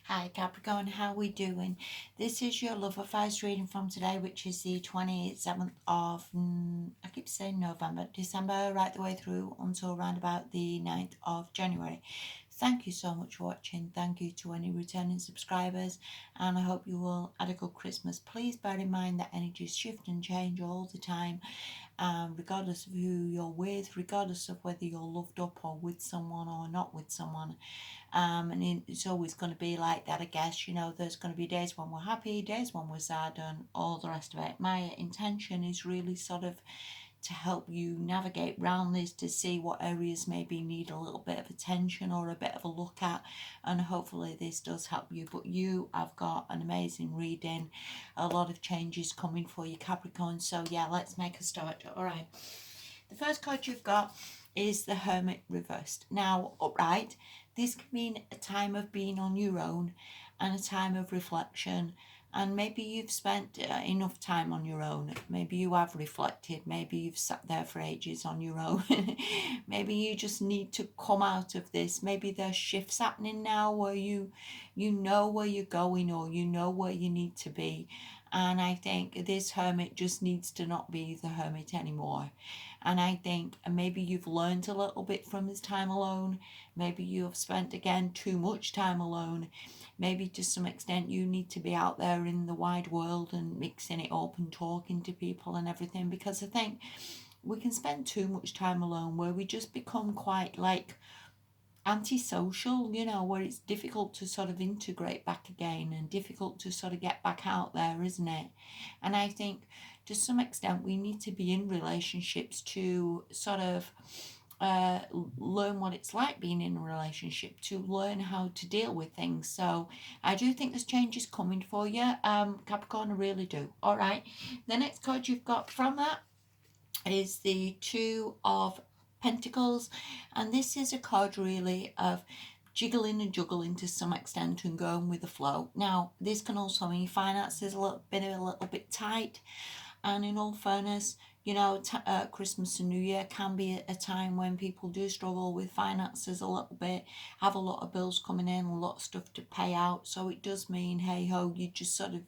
Hi Capricorn, how we doing? This is your love advice reading from today, which is the 27th of, I keep saying November, December, right the way through until around about the 9th of January. Thank you so much for watching. Thank you to any returning subscribers, and I hope you all had a good Christmas. Please bear in mind that energies shift and change all the time, regardless of who you're with, regardless of whether you're loved up or with someone or not with someone. And it's always going to be like that, I guess. There's going to be days when we're happy, days when we're sad, and all the rest of it. My intention is really sort of to help you navigate around this, to see what areas maybe need a little bit of attention or a bit of a look at, and hopefully this does help you. But you have got an amazing reading, a lot of changes coming for you, Capricorn. So yeah, let's make a start. All right, the first card you've got is the Hermit reversed. Now, upright, this can mean a time of being on your own and a time of reflection. And maybe you've spent enough time on your own. Maybe you have reflected. Maybe you've sat there for ages on your own. Maybe you just need to come out of this. Maybe there's shifts happening now where you know where you're going, or you know where you need to be. And I think this hermit just needs to not be the hermit anymore. And I think maybe you've learned a little bit from this time alone. Maybe you have spent, again, too much time alone. Maybe to some extent you need to be out there in the wide world and mixing it up and talking to people and everything. Because I think we can spend too much time alone where we just become quite like antisocial, where it's difficult to sort of integrate back again and difficult to sort of get back out there, isn't it? And I think to some extent we need to be in relationships to sort of learn what it's like being in a relationship, to learn how to deal with things. So I do think there's changes coming for you, Capricorn, I really do. All right, the next card you've got from that is the Two of Pentacles, and this is a card really of jiggling and juggling to some extent and going with the flow. Now, this can also mean finances a little bit tight, and in all fairness, Christmas and New Year can be a time when people do struggle with finances a little bit, have a lot of bills coming in, a lot of stuff to pay out. So it does mean, hey ho, you just sort of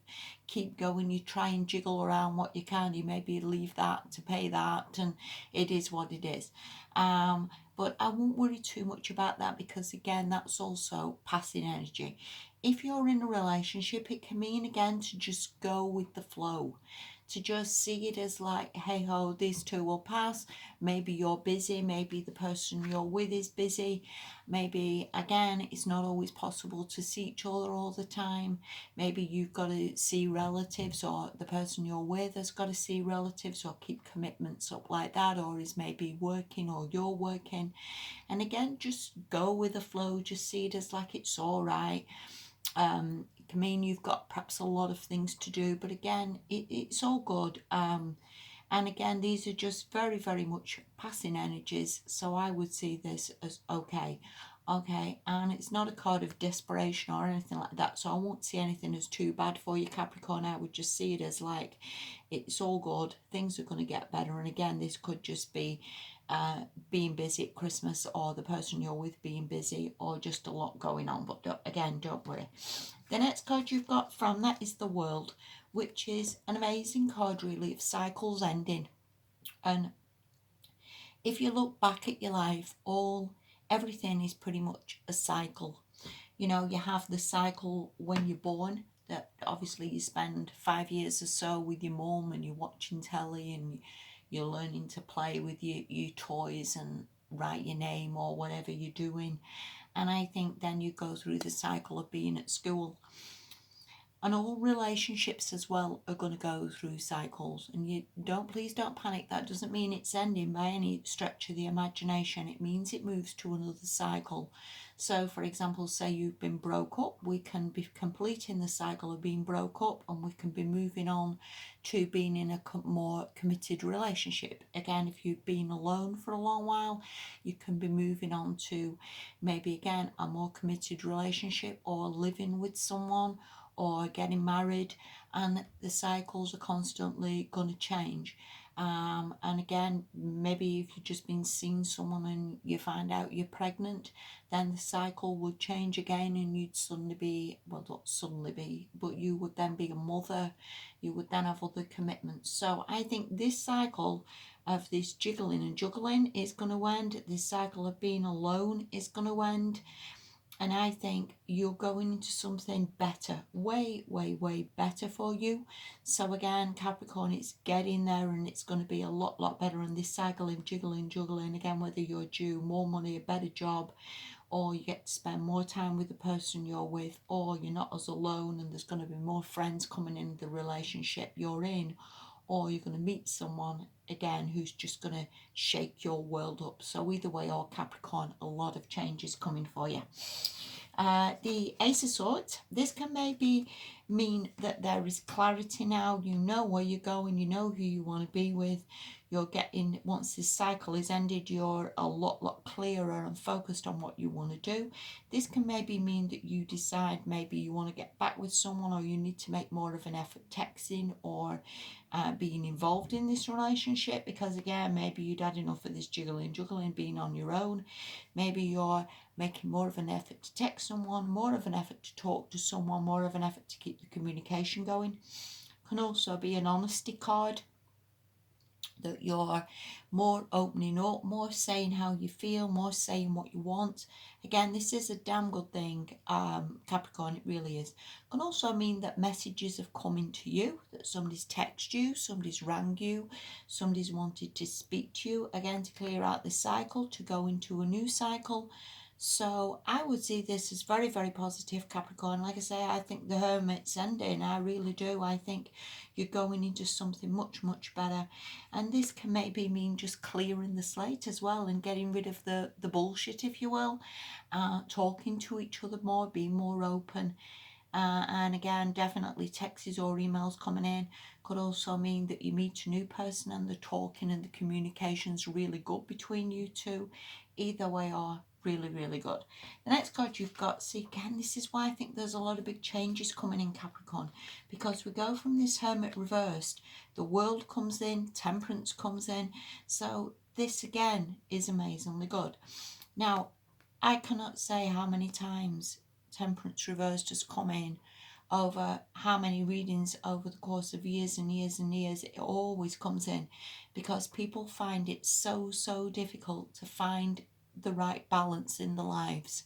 keep going. You try and jiggle around what you can. You maybe leave that to pay that, and it is what it is. But I won't worry too much about that, because again, that's also passing energy. If you're in a relationship, it can mean again to just go with the flow, to just see it as like, hey ho, these two will pass. Maybe you're busy, maybe the person you're with is busy, maybe again it's not always possible to see each other all the time. Maybe you've got to see relatives, or the person you're with has got to see relatives, or keep commitments up like that, or is maybe working or you're working. And again, just go with the flow, just see it as like it's all right. It can mean you've got perhaps a lot of things to do, but again, it's all good. And again, these are just very, very much passing energies. So I would see this as okay. Okay, and it's not a card of desperation or anything like that. So I won't see anything as too bad for you, Capricorn. I would just see it as like, it's all good. Things are going to get better. And again, this could just be being busy at Christmas, or the person you're with being busy, or just a lot going on. But again, don't worry. The next card you've got from that is the World, which is an amazing card really of cycles ending. And if you look back at your life, everything is pretty much a cycle. You have the cycle when you're born, that obviously you spend 5 years or so with your mum and you're watching telly and you're learning to play with your toys and write your name or whatever you're doing. And I think then you go through the cycle of being at school. And all relationships as well are going to go through cycles. And please don't panic. That doesn't mean it's ending by any stretch of the imagination. It means it moves to another cycle. So for example, say you've been broke up, we can be completing the cycle of being broke up, and we can be moving on to being in a more committed relationship. Again, if you've been alone for a long while, you can be moving on to maybe again a more committed relationship, or living with someone, or getting married, and the cycles are constantly going to change. And again, maybe if you've just been seeing someone and you find out you're pregnant, then the cycle would change again and you'd suddenly be, well, not suddenly be, but you would then be a mother. You would then have other commitments. So I think this cycle of this jiggling and juggling is going to end. This cycle of being alone is going to end. And I think you're going into something better, way, way, way better for you. So again, Capricorn, it's getting there and it's going to be a lot, lot better. And this cycle of jiggling, juggling, again, whether you're due more money, a better job, or you get to spend more time with the person you're with, or you're not as alone and there's going to be more friends coming in the relationship you're in, or you're going to meet someone again who's just going to shake your world up. So either way, or Capricorn, a lot of changes coming for you. The Ace of Swords, this can maybe mean that there is clarity now. You know where you're going, you know who you want to be with. You're getting, once this cycle is ended, you're a lot clearer and focused on what you want to do. This can maybe mean that you decide maybe you want to get back with someone, or you need to make more of an effort texting or being involved in this relationship, because again, maybe you'd had enough of this juggling, being on your own. Maybe you're making more of an effort to text someone, more of an effort to talk to someone, more of an effort to keep the communication going. Can also be an honesty card, that you're more opening up, more saying how you feel, more saying what you want. Again, this is a damn good thing, Capricorn, it really is. Can also mean that messages have come into you, that somebody's texted you, somebody's rang you, somebody's wanted to speak to you, again, to clear out the cycle, to go into a new cycle. So I would see this as very, very positive, Capricorn. Like I say, I think the Hermit's ending. I really do. I think you're going into something much, much better. And this can maybe mean just clearing the slate as well and getting rid of the bullshit, if you will. Talking to each other more, being more open. And again, definitely texts or emails coming in could also mean that you meet a new person and the talking and the communication's really good between you two. Either way are really, really good. The next card you've got, see again, this is why I think there's a lot of big changes coming in, Capricorn, because we go from this Hermit reversed, the World comes in, Temperance comes in. So this again is amazingly good. Now, I cannot say how many times Temperance reversed has come in over how many readings over the course of years and years and years. It always comes in because people find it so difficult to find the right balance in their lives.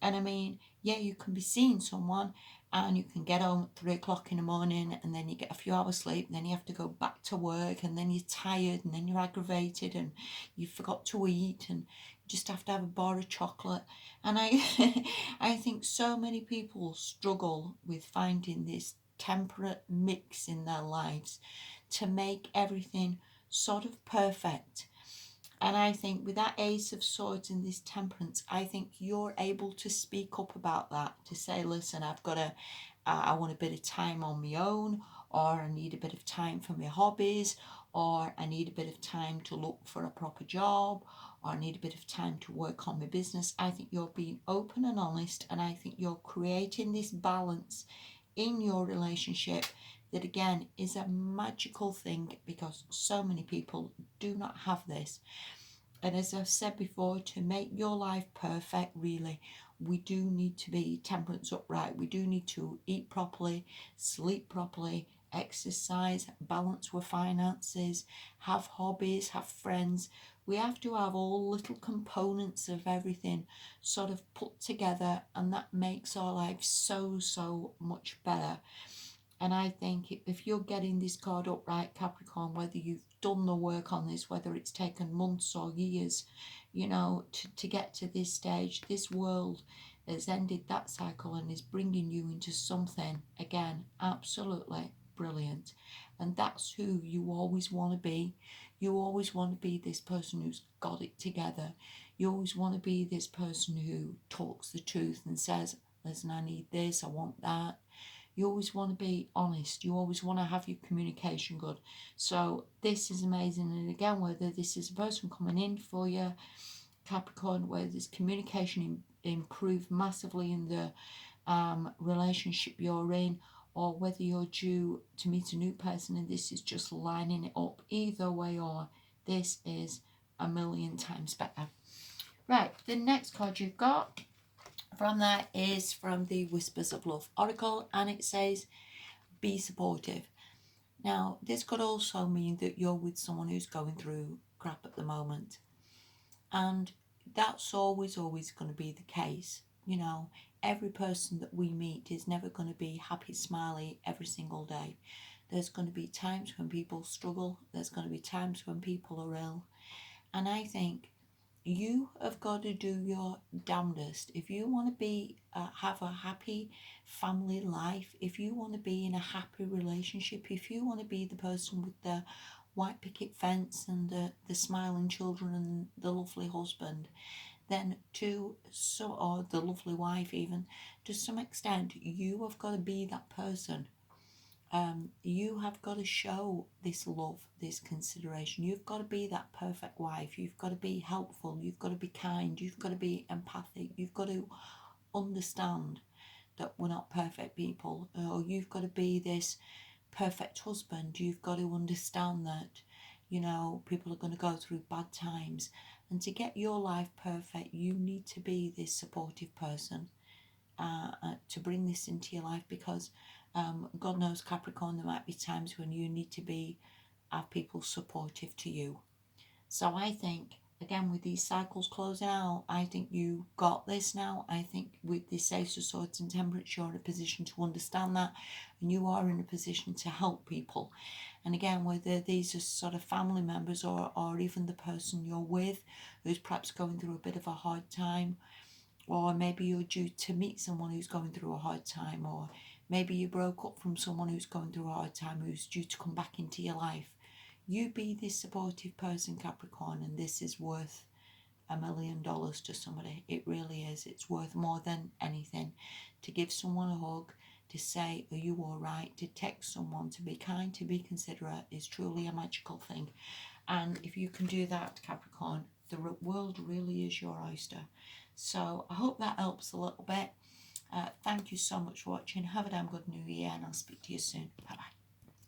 And I mean, yeah, you can be seeing someone and you can get home at 3 o'clock in the morning and then you get a few hours sleep and then you have to go back to work and then you're tired and then you're aggravated and you forgot to eat and you just have to have a bar of chocolate. And I I think so many people struggle with finding this temperate mix in their lives to make everything sort of perfect. And I think with that Ace of Swords and this Temperance, I think you're able to speak up about that, to say, listen, I want a bit of time on my own, or I need a bit of time for my hobbies, or I need a bit of time to look for a proper job, or I need a bit of time to work on my business. I think you're being open and honest, and I think you're creating this balance in your relationship that again is a magical thing because so many people do not have this. And as I've said before, to make your life perfect, really, we do need to be temperance upright. We do need to eat properly, sleep properly, exercise, balance with finances, have hobbies, have friends. We have to have all little components of everything sort of put together, and that makes our life so much better. And I think if you're getting this card up right, Capricorn, whether you've done the work on this, whether it's taken months or years, to get to this stage, this world has ended that cycle and is bringing you into something, again, absolutely brilliant. And that's who you always want to be. You always want to be this person who's got it together. You always want to be this person who talks the truth and says, listen, I need this, I want that. You always want to be honest. You always want to have your communication good. So this is amazing. And again, whether this is a person coming in for you, Capricorn, where this communication improved massively in the relationship you're in, or whether you're due to meet a new person and this is just lining it up. Either way, or this is a million times better. Right, the next card you've got from that is from the Whispers of Love Oracle, and it says, be supportive. Now, this could also mean that you're with someone who's going through crap at the moment. And that's always going to be the case. You know, every person that we meet is never going to be happy, smiley every single day. There's going to be times when people struggle. There's going to be times when people are ill. And I think you have got to do your damnedest. If you want to be have a happy family life, if you want to be in a happy relationship, if you want to be the person with the white picket fence and the smiling children and the lovely husband, then or the lovely wife even, to some extent, you have got to be that person. You have got to show this love, this consideration. You've got to be that perfect wife. You've got to be helpful. You've got to be kind. You've got to be empathic. You've got to understand that we're not perfect people. Or you've got to be this perfect husband. You've got to understand that, you know, people are going to go through bad times. And to get your life perfect, you need to be this supportive person. To bring this into your life, because God knows, Capricorn, there might be times when you need to have people supportive to you. So I think, again, with these cycles closing out, I think you got this now. I think with this Ace of Swords and Temperance, you're in a position to understand that, and you are in a position to help people. And again, whether these are sort of family members or even the person you're with who's perhaps going through a bit of a hard time, or maybe you're due to meet someone who's going through a hard time, or maybe you broke up from someone who's going through a hard time, who's due to come back into your life. You be this supportive person, Capricorn, and this is worth $1 million to somebody. It really is. It's worth more than anything. To give someone a hug, to say, are you all right? To text someone, to be kind, to be considerate is truly a magical thing. And if you can do that, Capricorn, the world really is your oyster. So I hope that helps a little bit. Thank you so much for watching. Have a damn good new year, and I'll speak to you soon. Bye bye.